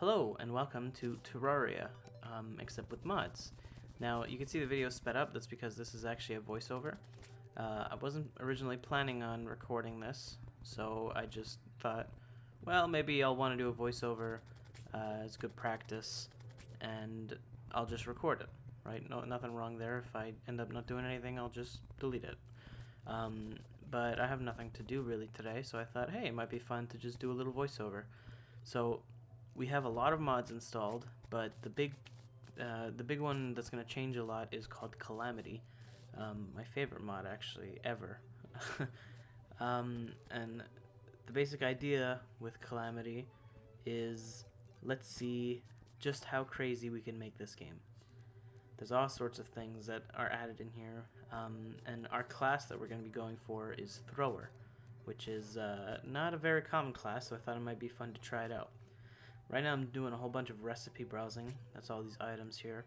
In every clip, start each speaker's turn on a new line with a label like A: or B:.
A: Hello and welcome to Terraria, except with mods. Now you can see the video sped up. That's because this is actually a voiceover. I wasn't originally planning on recording this, so I just thought, well, maybe I'll want to do a voiceover as good practice, and I'll just record it. Right? No, nothing wrong there. If I end up not doing anything, I'll just delete it. But I have nothing to do really today, so I thought, hey, it might be fun to just do a little voiceover. So we have a lot of mods installed, but the big one that's going to change a lot is called Calamity. My favorite mod actually ever. And the basic idea with Calamity is, let's see just how crazy we can make this game. There's all sorts of things that are added in here, and our class that we're going to be going for is Thrower, which is not a very common class, so I thought it might be fun to try it out. Right now I'm doing a whole bunch of recipe browsing. That's all these items here.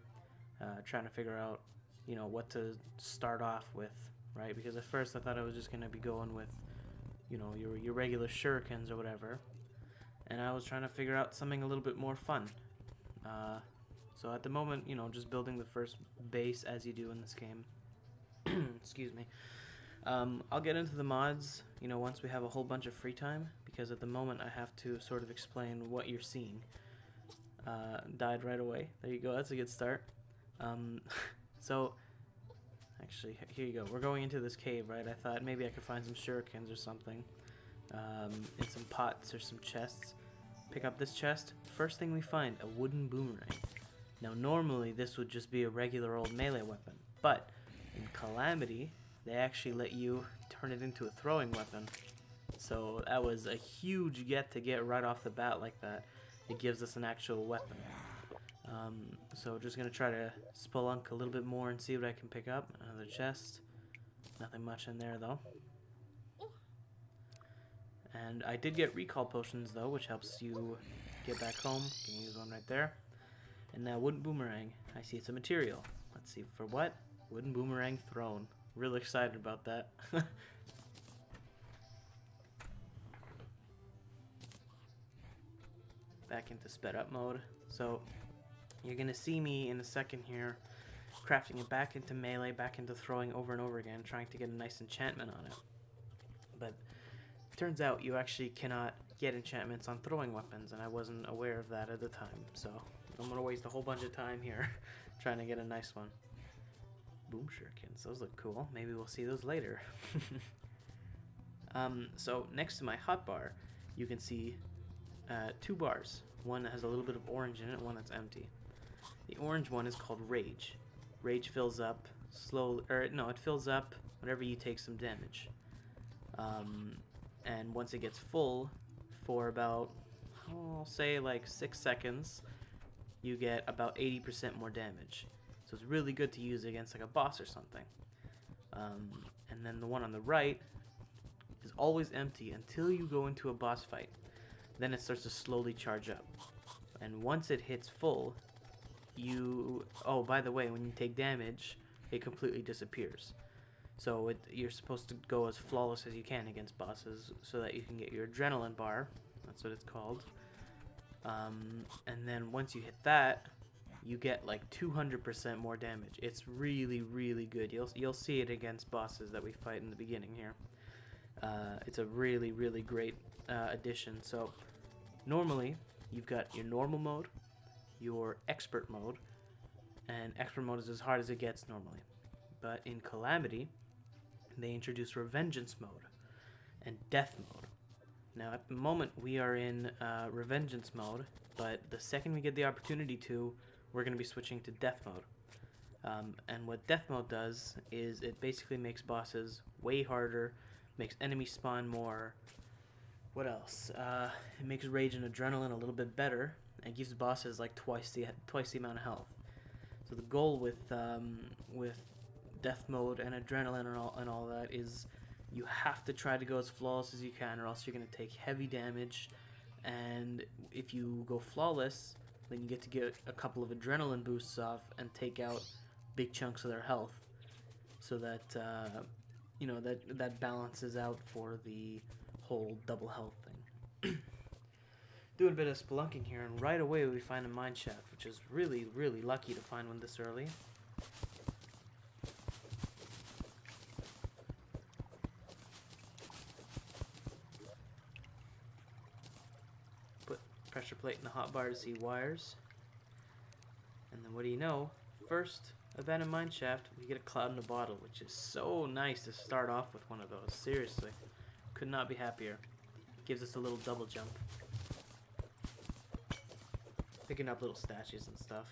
A: Trying to figure out, what to start off with, right? Because at first I thought I was just going to be going with, your regular shurikens or whatever. And I was trying to figure out something a little bit more fun. So at the moment, just building the first base as you do in this game. Excuse me. I'll get into the mods, once we have a whole bunch of free time, because at the moment I have to sort of explain what you're seeing. Died right away. There you go, that's a good start. So, actually, here you go. We're going into this cave, right? I thought maybe I could find some shurikens or something, in some pots or some chests. Pick up this chest. First thing we find, a wooden boomerang. Now, normally this would just be a regular old melee weapon, but in Calamity, they actually let you turn it into a throwing weapon. So that was a huge get to get right off the bat like that. It gives us an actual weapon. So just going to try to spelunk a little bit more and see what I can pick up. Another chest. Nothing much in there though. And I did get recall potions though, which helps you get back home. You can use one right there. And now wooden boomerang. I see it's a material. Let's see for what? Wooden boomerang thrown. Really excited about that. Back into sped up mode. So you're gonna see me in a second here crafting it back into melee, back into throwing over and over again, trying to get a nice enchantment on it. But it turns out you actually cannot get enchantments on throwing weapons, and I wasn't aware of that at the time. So I'm gonna waste a whole bunch of time here trying to get a nice one. Boom shurikens, those look cool. Maybe we'll see those later. So next to my hotbar, you can see two bars. One that has a little bit of orange in it, one that's empty. The orange one is called Rage. Rage fills up slowly, or no, it fills up whenever you take some damage. And once it gets full, for about, I'll say like 6 seconds, you get about 80% more damage. So it's really good to use against like a boss or something. And then the one on the right is always empty until you go into a boss fight. Then it starts to slowly charge up. And once it hits full, oh, by the way, when you take damage, it completely disappears. So you're supposed to go as flawless as you can against bosses so that you can get your adrenaline bar. That's what it's called. And then once you hit that, you get like 200% more damage. It's really, really good. You'll see it against bosses that we fight in the beginning here. It's a really, really great addition. So normally you've got your normal mode, your expert mode, and expert mode is as hard as it gets normally. But in Calamity, they introduce Revengeance mode and Death mode. Now at the moment we are in Revengeance mode, but the second we get the opportunity to, we're going to be switching to Death mode. And what Death mode does is it basically makes bosses way harder, makes enemies spawn more. What else? It makes Rage and Adrenaline a little bit better, and gives bosses like twice the amount of health. So the goal with Death mode and Adrenaline and all that is you have to try to go as flawless as you can, or else you're going to take heavy damage. And if you go flawless, then you get to get a couple of adrenaline boosts off and take out big chunks of their health, so that that balances out for the whole double health thing. Doing a bit of spelunking here, and right away we find a mine shaft, which is really, really lucky to find one this early. Put pressure plate in the hotbar to see wires. And then what do you know? First abandoned mine shaft, we get a cloud in a bottle, which is so nice to start off with one of those. Seriously, could not be happier. Gives us a little double jump. Picking up little statues and stuff.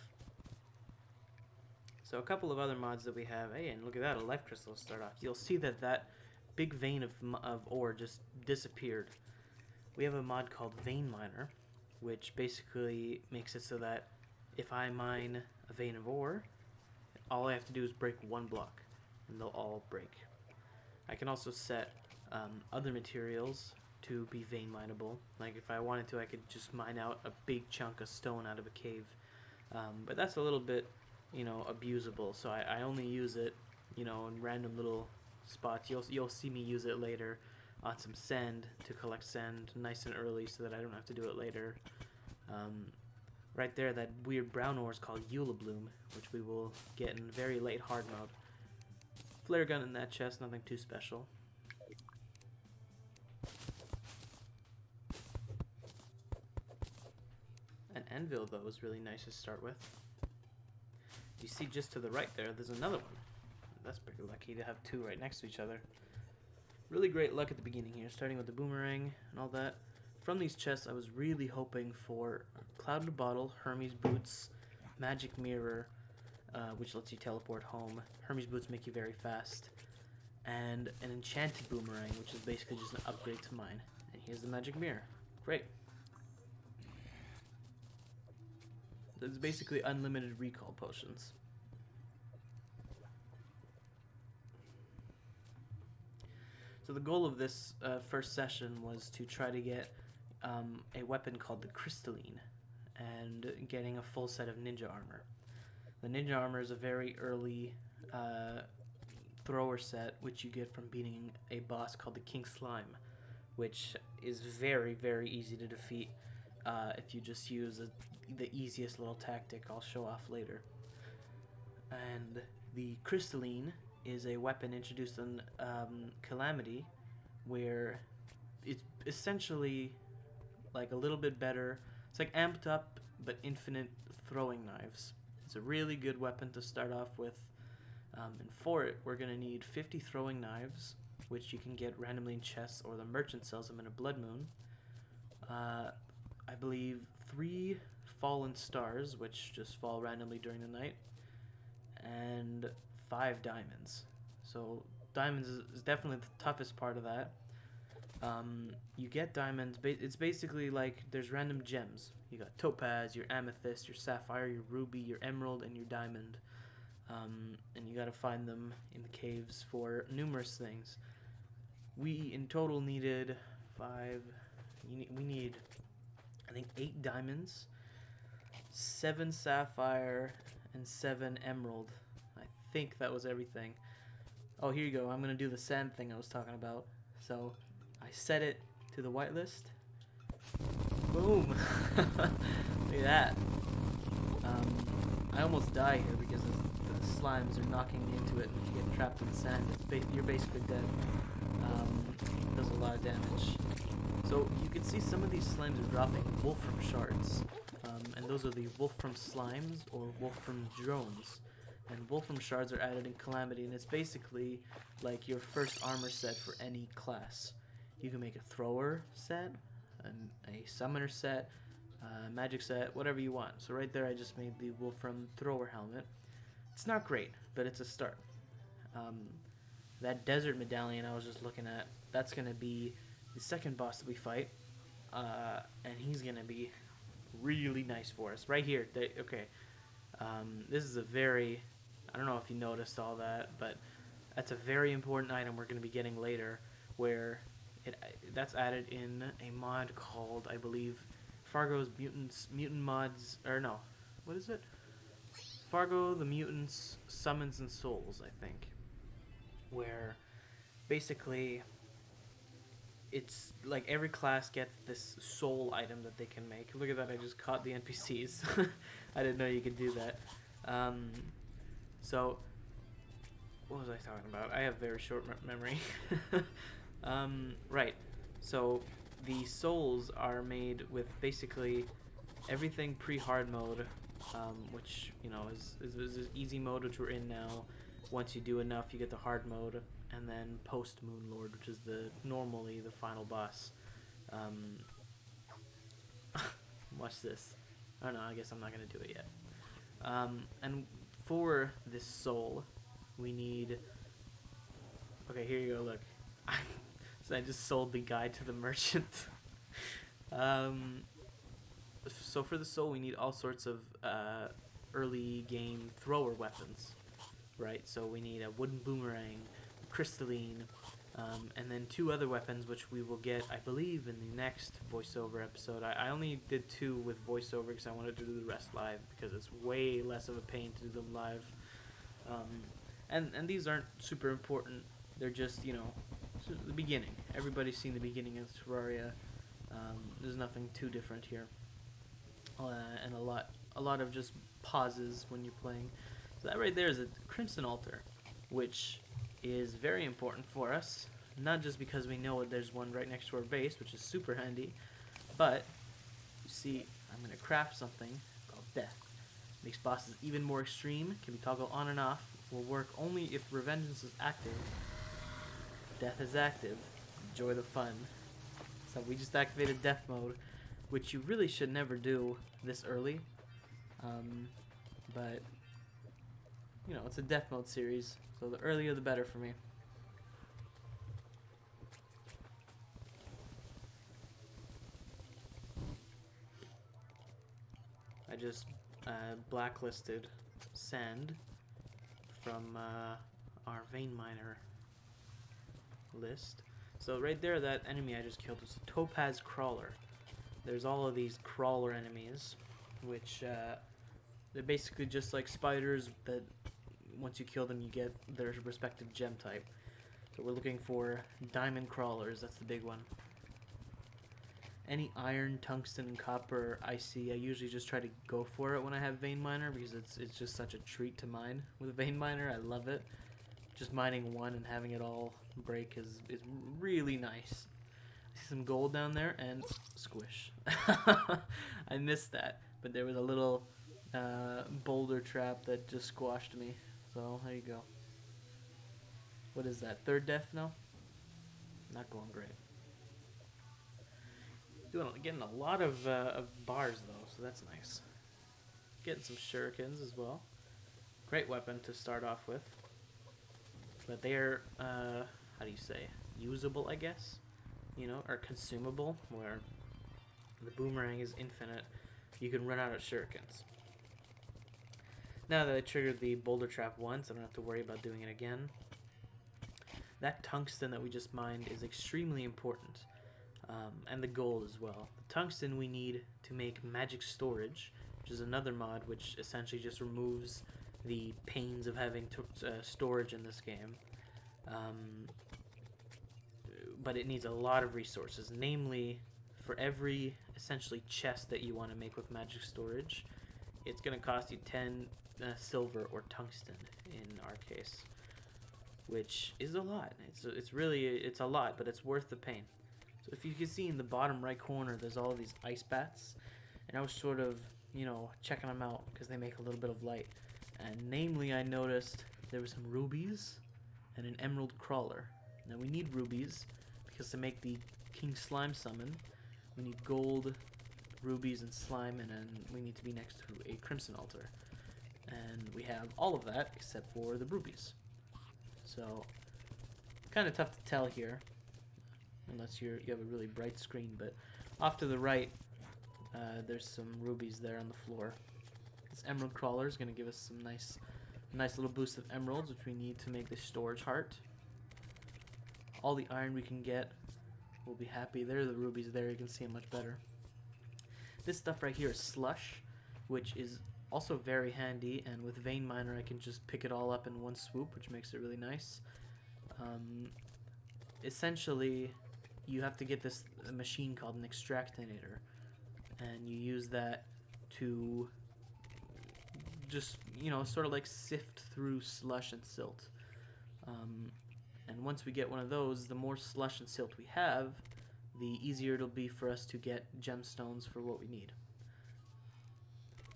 A: So a couple of other mods that we have. Hey, and look at that, a life crystal to start off. You'll see that that big vein of ore just disappeared. We have a mod called Vein Miner, which basically makes it so that if I mine a vein of ore, all I have to do is break one block, and they'll all break. I can also set other materials to be vein mineable. Like if I wanted to, I could just mine out a big chunk of stone out of a cave. But that's a little bit, you know, abusable. So I only use it, you know, in random little spots. You'll see me use it later on some sand to collect sand nice and early so that I don't have to do it later. Right there, that weird brown ore is called Eula Bloom, which we will get in very late hard mode. Flare gun in that chest, nothing too special. An anvil, though, is really nice to start with. You see just to the right there, there's another one. That's pretty lucky to have two right next to each other. Really great luck at the beginning here, starting with the boomerang and all that. From these chests, I was really hoping for a clouded bottle, Hermes boots, magic mirror, which lets you teleport home. Hermes boots make you very fast, and an enchanted boomerang, which is basically just an upgrade to mine. And here's the magic mirror. Great. There's basically unlimited recall potions. So the goal of this first session was to try to get a weapon called the Crystalline and getting a full set of ninja armor. The ninja armor is a very early thrower set, which you get from beating a boss called the King Slime, which is very, very easy to defeat if you just use the easiest little tactic I'll show off later. And the Crystalline is a weapon introduced in Calamity, where it's essentially like a little bit better. It's like amped up but infinite throwing knives. It's a really good weapon to start off with. And for it, we're going to need 50 throwing knives, which you can get randomly in chests, or the merchant sells them in a blood moon. I believe 3 fallen stars, which just fall randomly during the night, and 5 diamonds. So diamonds is definitely the toughest part of that. You get diamonds, it's basically like there's random gems. You got topaz, your amethyst, your sapphire, your ruby, your emerald, and your diamond. And you gotta find them in the caves for numerous things. We in total needed 5, we need I think 8 diamonds, 7 sapphire, and 7 emerald. I think that was everything. Oh, here you go. I'm going to do the sand thing I was talking about. So I set it to the whitelist. Boom. Look at that. I almost die here because the slimes are knocking me into it, and if you get trapped in the sand, you're basically dead. It does a lot of damage. So you can see some of these slimes are dropping wolfram shards, and those are the wolfram slimes or wolfram drones. And wolfram shards are added in Calamity, and it's basically like your first armor set for any class. You can make a thrower set, a summoner set, magic set, whatever you want. So right there I just made the wolfram thrower helmet. It's not great, but it's a start. That desert medallion I was just looking at, that's going to be the second boss that we fight, and he's going to be really nice for us. Right here, okay, this is a very, I don't know if you noticed all that, but that's a very important item we're going to be getting later, where that's added in a mod called, I believe, Fargo's Mutant Mods, or no, what is it? Fargo the Mutants Summons and Souls, I think, where basically it's like every class gets this soul item that they can make. Look at that, I just caught the NPCs. I didn't know you could do that. So, what was I talking about? I have very short memory. Right, so the souls are made with basically everything pre-hard mode, which, you know, is easy mode, which we're in now. Once you do enough, you get the hard mode, and then post Moon Lord, which is normally the final boss. Watch this. Oh no, I guess I'm not gonna do it yet. And for this soul, we need. Okay, here you go. Look, so I just sold the guy to the merchant. So for the soul, we need all sorts of early game thrower weapons, right? So we need a wooden boomerang, crystalline, and then 2 other weapons, which we will get, I believe, in the next voiceover episode. I only did 2 with voiceover because I wanted to do the rest live, because it's way less of a pain to do them live. And these aren't super important. They're just, you know, the beginning. Everybody's seen the beginning of Terraria. There's nothing too different here. And a lot of just pauses when you're playing. So that right there is a Crimson Altar, which is very important for us, not just because we know there's one right next to our base, which is super handy, but you see, I'm going to craft something called Death. Makes bosses even more extreme, can be toggled on and off, will work only if Revengeance is active. Death is active. Enjoy the fun. So we just activated Death Mode, which you really should never do this early, but you know, it's a Death Mode series, so the earlier the better for me. I just blacklisted sand from our vein miner list. So right there, that enemy I just killed was a topaz crawler. There's all of these crawler enemies, which they're basically just like spiders that once you kill them you get their respective gem type. So we're looking for diamond crawlers, that's the big one. Any iron, tungsten, and copper I see, I usually just try to go for it when I have vein miner, because it's just such a treat to mine with a vein miner. I love it. Just mining one and having it all break is really nice. I see some gold down there and squish. I missed that, but there was a little boulder trap that just squashed me. So there you go. What is that? 3rd death now? Not going great. Getting a lot of bars though, so that's nice. Getting some shurikens as well. Great weapon to start off with. But they're, how do you say, usable, I guess? You know, or consumable, where the boomerang is infinite. You can run out of shurikens. Now that I triggered the boulder trap once, I don't have to worry about doing it again. That tungsten that we just mined is extremely important. And the gold as well. The tungsten we need to make magic storage, which is another mod which essentially just removes the pains of having storage in this game. But it needs a lot of resources, namely for every essentially chest that you want to make with magic storage, it's going to cost you 10 silver or tungsten in our case, which is a lot. It's a lot, but it's worth the pain. So if you can see in the bottom right corner, there's all these ice bats, and I was sort of, you know, checking them out because they make a little bit of light. And namely, I noticed there were some rubies and an emerald crawler. Now we need rubies because to make the king slime summon, we need gold, rubies, and slime, and then we need to be next to a crimson altar. And we have all of that except for the rubies. So kind of tough to tell here, unless you have a really bright screen. But off to the right, there's some rubies there on the floor. This emerald crawler is going to give us some nice little boost of emeralds, which we need to make the storage heart. All the iron we can get, we'll be happy. There are the rubies there, you can see them much better. This stuff right here is slush, which is also very handy, and with vein miner I can just pick it all up in one swoop, which makes it really nice. Essentially, you have to get this machine called an extractinator, and you use that to just, you know, sort of like sift through slush and silt. And once we get one of those, the more slush and silt we have, the easier it'll be for us to get gemstones for what we need.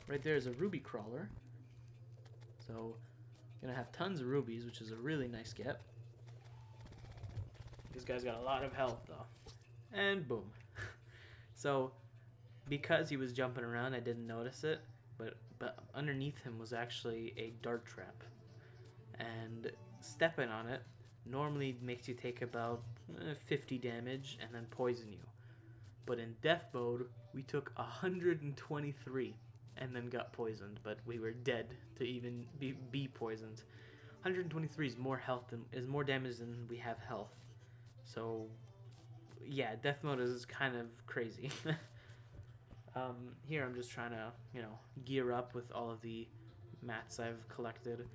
A: Right there is a ruby crawler. So, gonna have tons of rubies, which is a really nice get. This guy's got a lot of health though. And boom. So, because he was jumping around, I didn't notice it, but underneath him was actually a dart trap. And stepping on it normally makes you take about 50 damage and then poison you. But in death mode, we took 123 and then got poisoned, but we were dead to even be poisoned. 123 is more health than, is more damage than we have health. So yeah, death mode is kind of crazy. Here I'm just trying to, you know, gear up with all of the mats I've collected.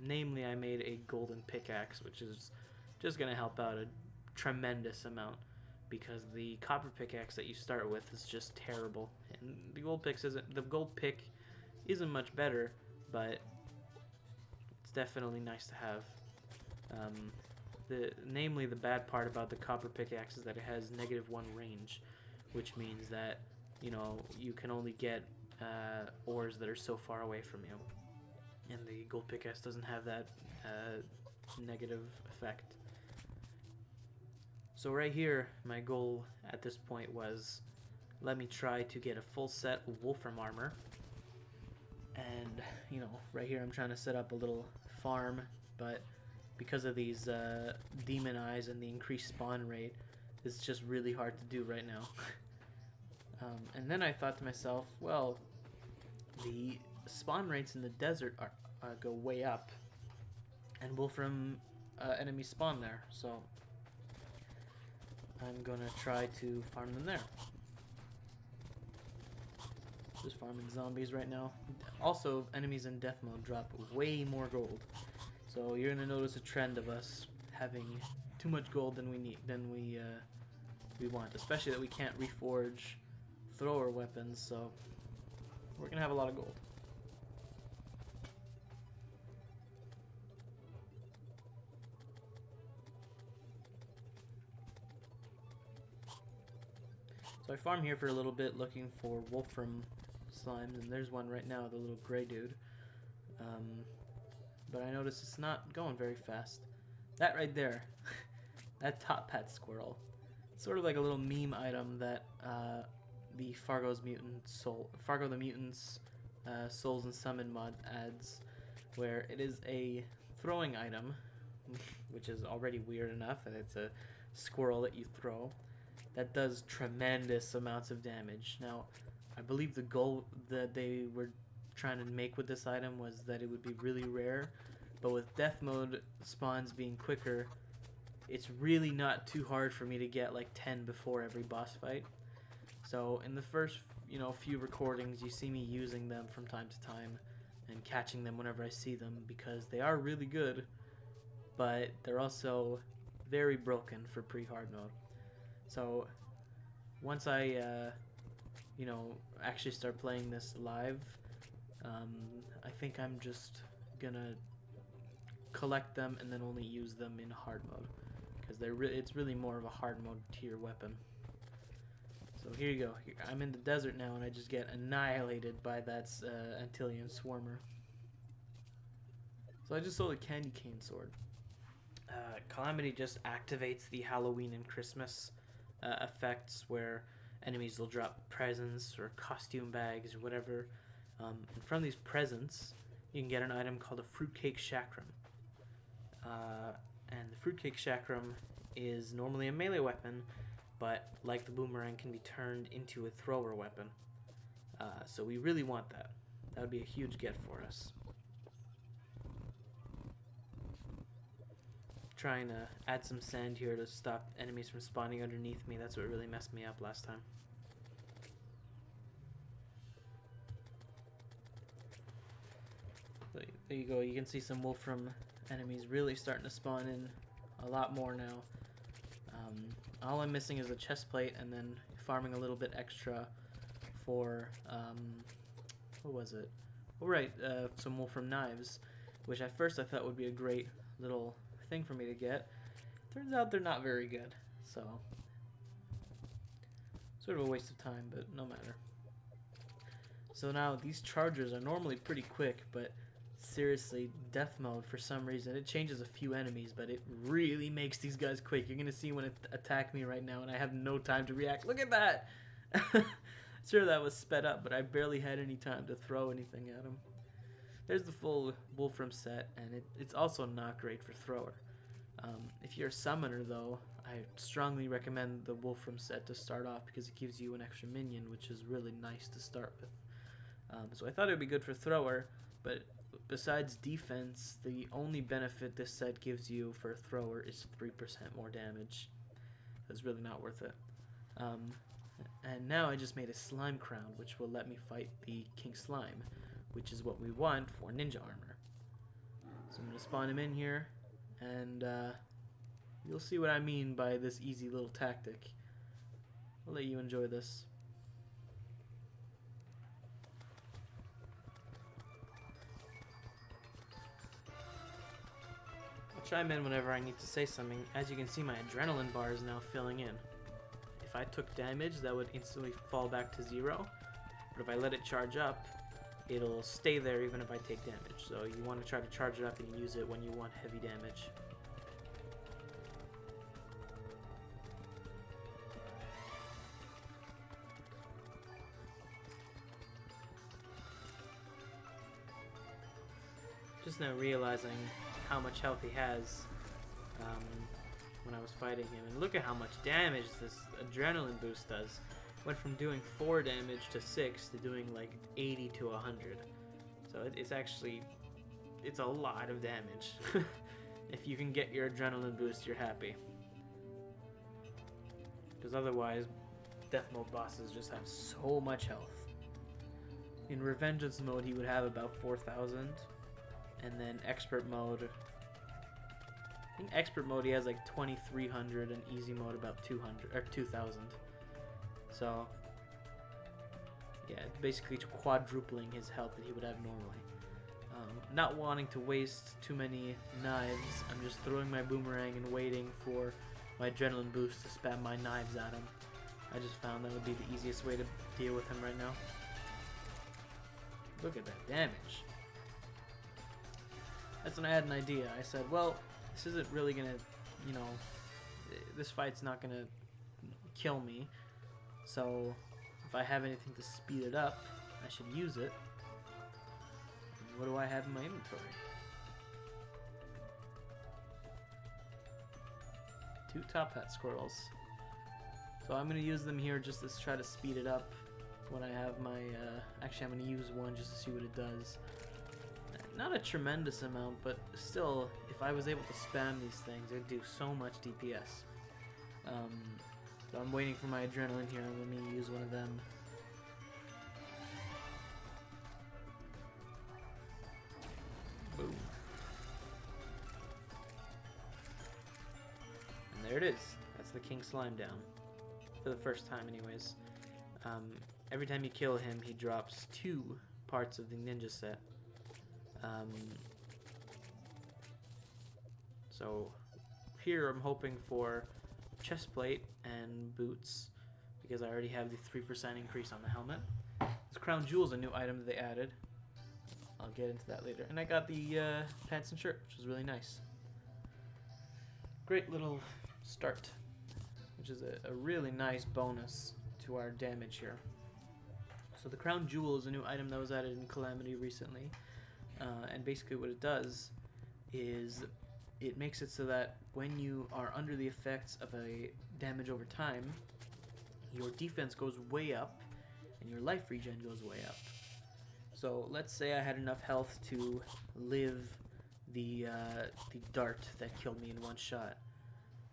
A: Namely, I made a golden pickaxe, which is just going to help out a tremendous amount, because the copper pickaxe that you start with is just terrible. And the gold pick isn't much better, but it's definitely nice to have. Namely, the bad part about the copper pickaxe is that it has -1 range, which means that, you know, you can only get ores that are so far away from you. And the gold pickaxe doesn't have that negative effect. So right here, my goal at this point was, let me try to get a full set of wolfram armor. And, you know, right here I'm trying to set up a little farm, but because of these demon eyes and the increased spawn rate, it's just really hard to do right now. And then I thought to myself, well, the spawn rates in the desert go way up, and wolfram enemies spawn there, so I'm gonna try to farm them there. Just farming zombies right now. Also, enemies in death mode drop way more gold, so you're gonna notice a trend of us having too much gold than we want, especially that we can't reforge thrower weapons, so we're gonna have a lot of gold. So I farm here for a little bit looking for wolfram slimes, and there's one right now, the little gray dude. But I notice it's not going very fast. That right there, that top hat squirrel, it's sort of like a little meme item that the Fargo the Mutant's Souls and Summon mod adds, where it is a throwing item, which is already weird enough, and it's a squirrel that you throw, that does tremendous amounts of damage. Now, I believe the goal that they were trying to make with this item was that it would be really rare, but with death mode spawns being quicker, it's really not too hard for me to get like 10 before every boss fight. So in the first, you know, few recordings, you see me using them from time to time and catching them whenever I see them, because they are really good, but they're also very broken for pre-hard mode. So once I, you know, actually start playing this live, I think I'm just gonna collect them and then only use them in hard mode, because it's really more of a hard mode tier weapon. So here you go. I'm in the desert now, and I just get annihilated by that Antillean Swarmer. So I just sold a candy cane sword. Calamity just activates the Halloween and Christmas effects, where enemies will drop presents or costume bags or whatever. And from these presents, you can get an item called a fruitcake chakram. And the fruitcake chakram is normally a melee weapon, but like the boomerang, can be turned into a thrower weapon. So we really want that. That would be a huge get for us. Trying to add some sand here to stop enemies from spawning underneath me. That's what really messed me up last time. So there you go. You can see some wolfram enemies really starting to spawn in a lot more now. All I'm missing is a chest plate, and then farming a little bit extra for, what was it? Oh, right, some Wolfram knives, which at first I thought would be a great little thing for me to get. Turns out they're not very good, so sort of a waste of time, but no matter. So now these chargers are normally pretty quick, but seriously, Deathmode, for some reason, it changes a few enemies, but it really makes these guys quick. You're gonna see when it attack me right now, and I have no time to react. Look at that! Sure, that was sped up, but I barely had any time to throw anything at him. There's the full Wolfram set, and it's also not great for thrower. If you're a summoner, though, I strongly recommend the Wolfram set to start off because it gives you an extra minion, which is really nice to start with. So I thought it would be good for thrower, but besides defense, the only benefit this set gives you for a thrower is 3% more damage. It's really not worth it. And now I just made a slime crown, which will let me fight the King Slime, which is what we want for ninja armor. So I'm going to spawn him in here, and you'll see what I mean by this easy little tactic. I'll let you enjoy this. I'll chime in whenever I need to say something. As you can see, my adrenaline bar is now filling in. If I took damage, that would instantly fall back to 0. But if I let it charge up, it'll stay there even if I take damage. So you want to try to charge it up and use it when you want heavy damage. Just now realizing how much health he has when I was fighting him. And look at how much damage this adrenaline boost does. Went from doing 4 damage to 6 to doing like 80 to 100. So it's a lot of damage. If you can get your adrenaline boost, you're happy. Because otherwise, Deathmode bosses just have so much health. In Revengeance mode, he would have about 4,000. And then Expert mode, I think Expert mode he has like 2,300, and Easy mode about 200 or 2,000. So yeah, basically quadrupling his health that he would have normally. Not wanting to waste too many knives, I'm just throwing my boomerang and waiting for my adrenaline boost to spam my knives at him. I just found that would be the easiest way to deal with him right now. Look at that damage. That's when I had an idea. I said, well, this isn't really gonna, you know, this fight's not gonna kill me. So if I have anything to speed it up, I should use it. And what do I have in my inventory? 2 top hat squirrels. So I'm gonna use them here just to try to speed it up when I have my, actually I'm gonna use one just to see what it does. Not a tremendous amount, but still, if I was able to spam these things, it'd do so much DPS. So I'm waiting for my adrenaline here. Let me use one of them. Boom. And there it is. That's the King Slime down. For the first time anyways. Every time you kill him, he drops 2 parts of the ninja set. So here I'm hoping for chest plate and boots because I already have the 3% increase on the helmet. This crown jewel is a new item that they added. I'll get into that later. And I got the pants and shirt, which is really nice. Great little start, which is a really nice bonus to our damage here. So the crown jewel is a new item that was added in Calamity recently. And basically what it does is it makes it so that when you are under the effects of a damage over time, your defense goes way up and your life regen goes way up. So let's say I had enough health to live the dart that killed me in one shot.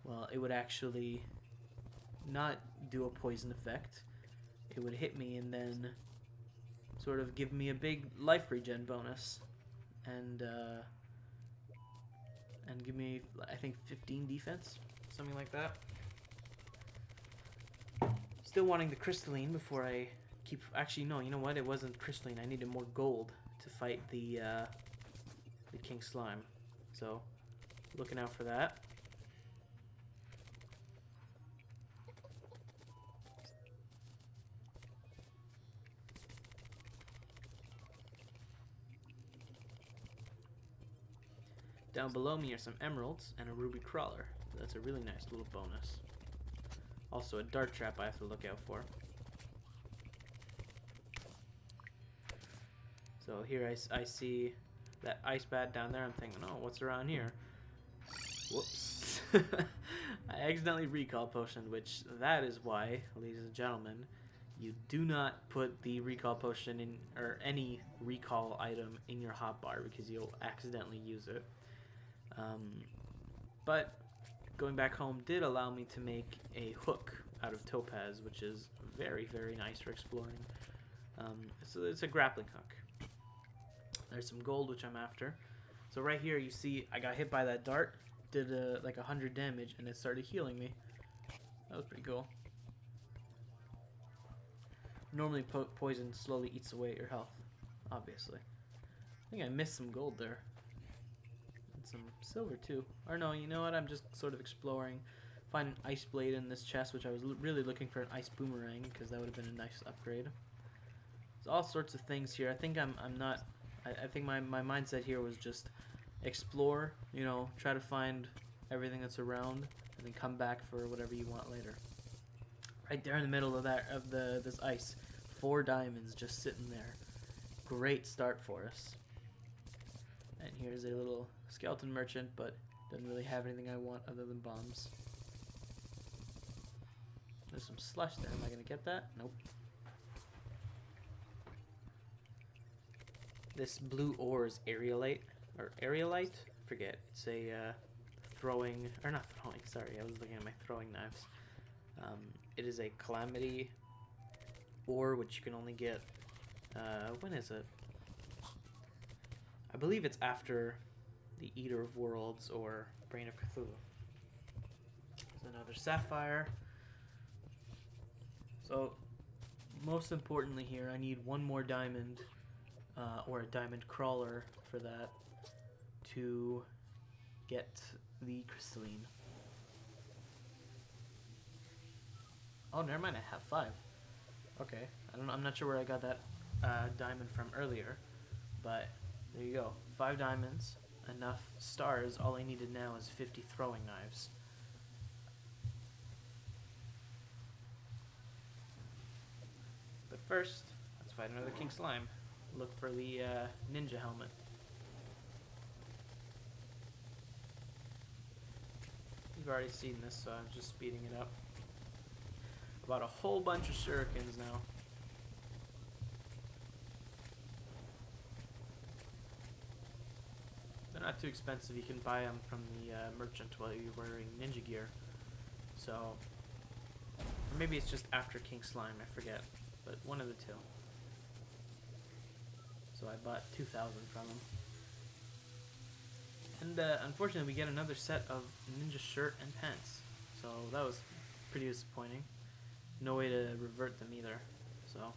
A: Well, it would actually not do a poison effect. It would hit me and then sort of give me a big life regen bonus. And give me, I think, 15 defense, something like that. still wanting the crystalline before I keep... Actually, no, you know what? It wasn't crystalline. I needed more gold to fight the king slime. So, looking out for that. Down below me are some emeralds and a ruby crawler. That's a really nice little bonus. Also a dart trap I have to look out for. So here I see that ice bat down there. I'm thinking, oh, what's around here? Whoops. I accidentally recall potioned, which that is why, ladies and gentlemen, you do not put the recall potion in, or any recall item in your hotbar, because you'll accidentally use it. But going back home did allow me to make a hook out of topaz, which is very, very nice for exploring. So it's a grappling hook. There's some gold, which I'm after. So right here you see I got hit by that dart, did like 100 damage, and it started healing me. That was pretty cool. Normally poison slowly eats away your health, obviously. I think I missed some gold there. Some silver too. Or no, you know what? I'm just sort of exploring. Find an ice blade in this chest, which I was really looking for an ice boomerang, because that would have been a nice upgrade. There's all sorts of things here. I think I'm not. I think my mindset here was just explore. You know, try to find everything that's around, and then come back for whatever you want later. Right there in the middle of this ice, 4 diamonds just sitting there. Great start for us. And here's a little skeleton merchant, but doesn't really have anything I want other than bombs. There's some slush there. Am I going to get that? Nope. This blue ore is aerialite, or aerialite? Forget. It's a throwing, or not throwing, sorry, I was looking at my throwing knives. It is a Calamity ore, which you can only get, when is it? I believe it's after the Eater of Worlds or Brain of Cthulhu. There's another sapphire. So, most importantly here, I need one more diamond, or a diamond crawler for that, to get the crystalline. Oh, never mind, I have 5. Okay, I'm not sure where I got that diamond from earlier, but there you go. 5 diamonds, enough stars. All I needed now is 50 throwing knives. But first, let's fight another king slime. Look for the ninja helmet. You've already seen this, so I'm just speeding it up. Bought a whole bunch of shurikens now. They're not too expensive. You can buy them from the merchant while you're wearing ninja gear. So, or maybe it's just after King Slime, I forget. But one of the two. So I bought 2,000 from him. And unfortunately we get another set of ninja shirt and pants. So that was pretty disappointing. No way to revert them either. So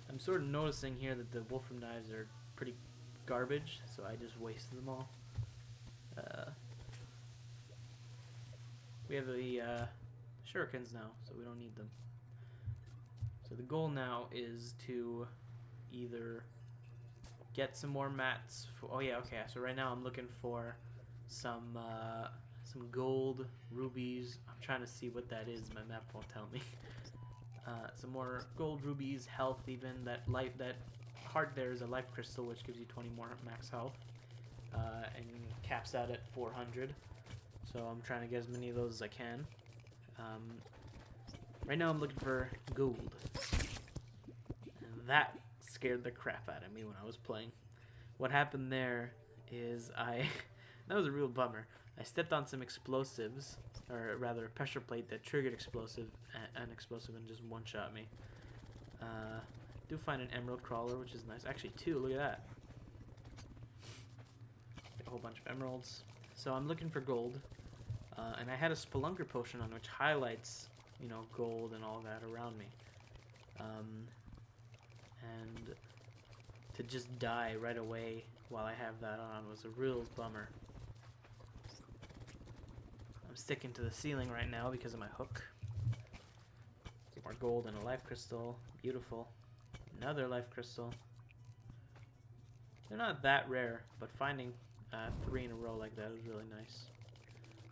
A: I'm sort of noticing here that the Wolfram knives are pretty garbage, so I just wasted them all. We have the shurikens now, so we don't need them. So the goal now is to either get some more mats. Oh yeah, okay. So right now I'm looking for some gold, rubies. I'm trying to see what that is. My map won't tell me. Some more gold, rubies, health. Even that heart there is a life crystal, which gives you 20 more max health, and caps out at 400. So I'm trying to get as many of those as I can. Right now I'm looking for gold, and that scared the crap out of me when I was playing. What happened there is that was a real bummer. I stepped on some explosives, or rather a pressure plate that triggered an explosive and just one-shot me. Do find an emerald crawler, which is nice. Actually 2, look at that. A whole bunch of emeralds. So I'm looking for gold, and I had a spelunker potion on which highlights you know, gold and all that around me. And to just die right away while I have that on was a real bummer. I'm sticking to the ceiling right now because of my hook. Some more gold and a life crystal. Beautiful. Another life crystal. They're not that rare, but finding 3 in a row like that is really nice.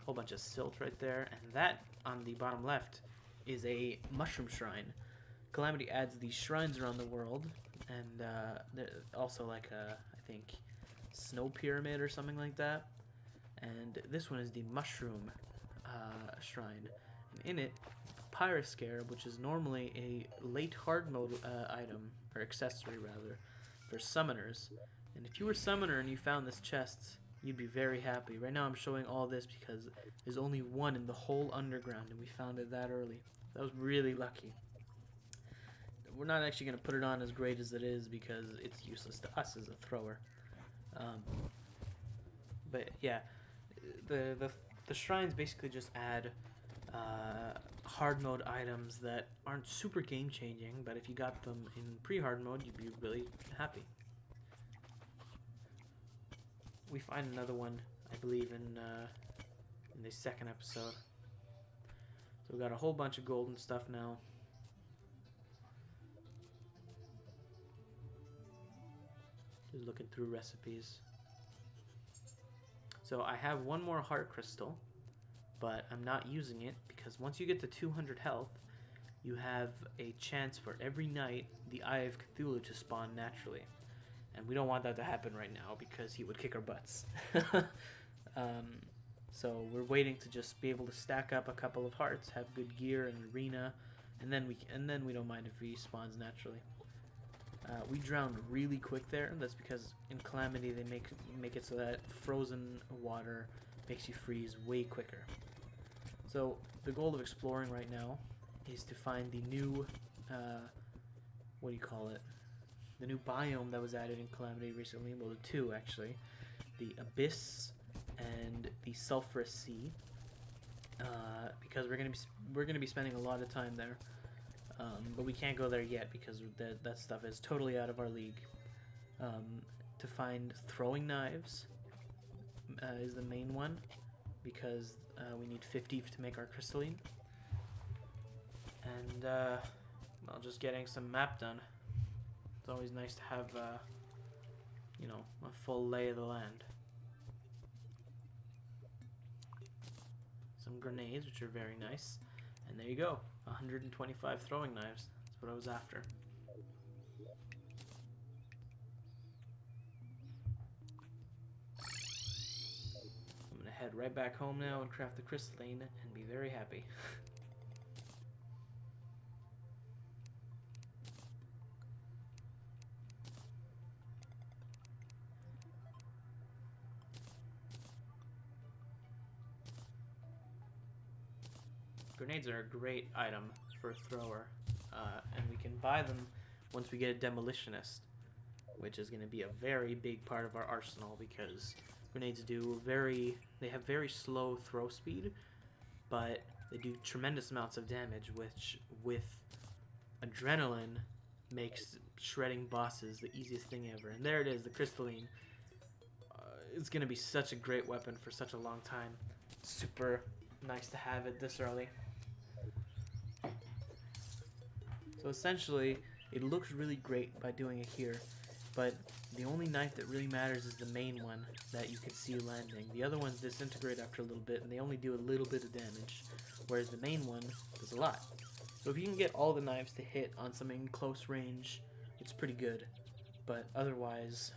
A: Whole bunch of silt right there, and that on the bottom left is a mushroom shrine. Calamity adds these shrines around the world, and also like a, I think, snow pyramid or something like that. And this one is the mushroom shrine, and in it, Papyrus Scarab, which is normally a late hard mode item, or accessory rather, for summoners. And if you were a summoner and you found this chest, you'd be very happy. Right now I'm showing all this because there's only one in the whole underground, and we found it that early. That was really lucky. We're not actually going to put it on as great as it is because it's useless to us as a thrower. But yeah, the shrines basically just add hard mode items that aren't super game changing, but if you got them in pre-hard mode, you'd be really happy. We find another one, I believe, in the second episode. So we got a whole bunch of golden stuff now. Just looking through recipes. So I have one more heart crystal, but I'm not using it because once you get to 200 health, you have a chance for every night the Eye of Cthulhu to spawn naturally. And we don't want that to happen right now because he would kick our butts. So we're waiting to just be able to stack up a couple of hearts, have good gear and arena, and then we don't mind if he spawns naturally. We drowned really quick there. That's because in Calamity they make it so that frozen water makes you freeze way quicker. So the goal of exploring right now is to find the new, what do you call it? The new biome that was added in Calamity recently. Well, the two actually, the Abyss and the Sulphurous Sea, because we're gonna be spending a lot of time there, but we can't go there yet because that stuff is totally out of our league. To find throwing knives is the main one because we need 50 to make our crystalline, and well, just getting some map done. It's always nice to have, you know, a full lay of the land. Some grenades, which are very nice. And there you go, 125 throwing knives. That's what I was after. I'm going to head right back home now and craft the crystalline and be very happy. Grenades are a great item for a thrower, and we can buy them once we get a demolitionist, which is going to be a very big part of our arsenal because grenades they have very slow throw speed, but they do tremendous amounts of damage, which with adrenaline makes shredding bosses the easiest thing ever. And there it is, the crystalline. It's going to be such a great weapon for such a long time. Super nice to have it this early. So essentially, it looks really great by doing it here, but the only knife that really matters is the main one that you can see landing. The other ones disintegrate after a little bit, and they only do a little bit of damage, whereas the main one does a lot. So if you can get all the knives to hit on something in close range, it's pretty good, but otherwise,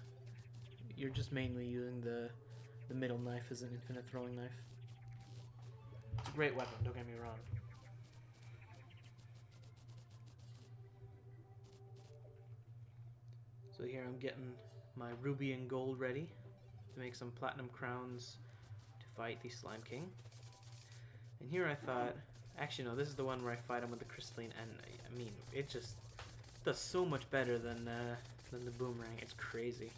A: you're just mainly using the middle knife as an infinite throwing knife. It's a great weapon, don't get me wrong. So here I'm getting my ruby and gold ready to make some platinum crowns to fight the Slime King. And here I thought, actually no, this is the one where I fight him with the crystalline, and I mean, it just does so much better than the boomerang. It's crazy.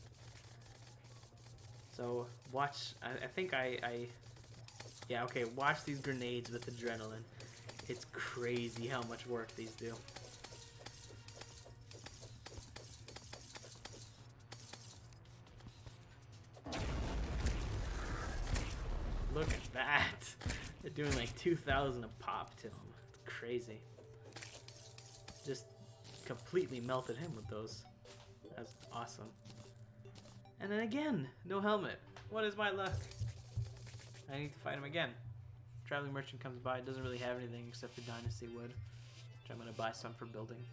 A: So watch, I think yeah, okay, watch these grenades with adrenaline. It's crazy how much work these do. Look at that. They're doing like 2,000 a pop to him. It's crazy. Just completely melted him with those. That's awesome. And then again, no helmet. What is my luck? I need to fight him again. Traveling merchant comes by, doesn't really have anything except for dynasty wood, which I'm gonna buy some for building.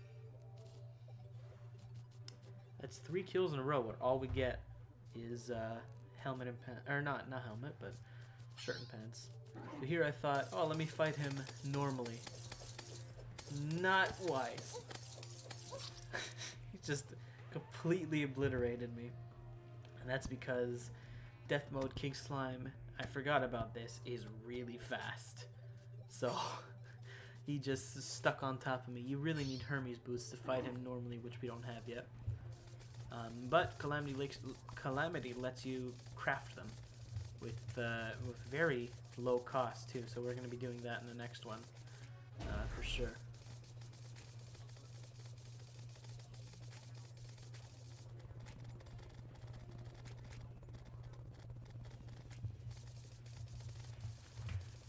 A: That's 3 kills in a row, but all we get is helmet and pants, or not helmet, but shirt and pants. So here I thought, oh, let me fight him normally. Not wise. He just completely obliterated me. And that's because Deathmode King Slime, I forgot about this, is really fast. So he just stuck on top of me. You really need Hermes boots to fight him normally, which we don't have yet. But Calamity lets you craft them with very low cost too. So we're going to be doing that in the next one for sure.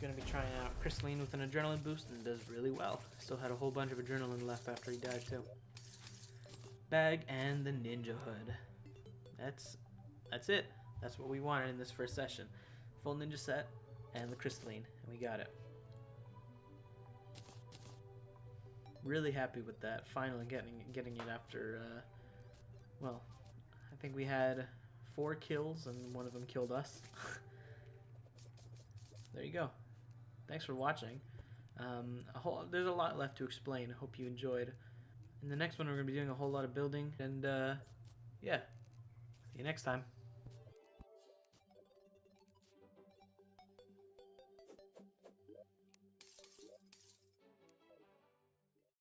A: Gonna be trying out Crystalline with an adrenaline boost, and does really well. Still had a whole bunch of adrenaline left after he died too. Bag and the ninja hood. That's it. That's what we wanted in this first session. Full ninja set and the Crystalline, and we got it. Really happy with that. Finally getting it after well, I think we had 4 kills and one of them killed us. There you go. Thanks for watching. There's a lot left to explain. I hope you enjoyed. In the next one, we're going to be doing a whole lot of building. And, yeah. See you next time.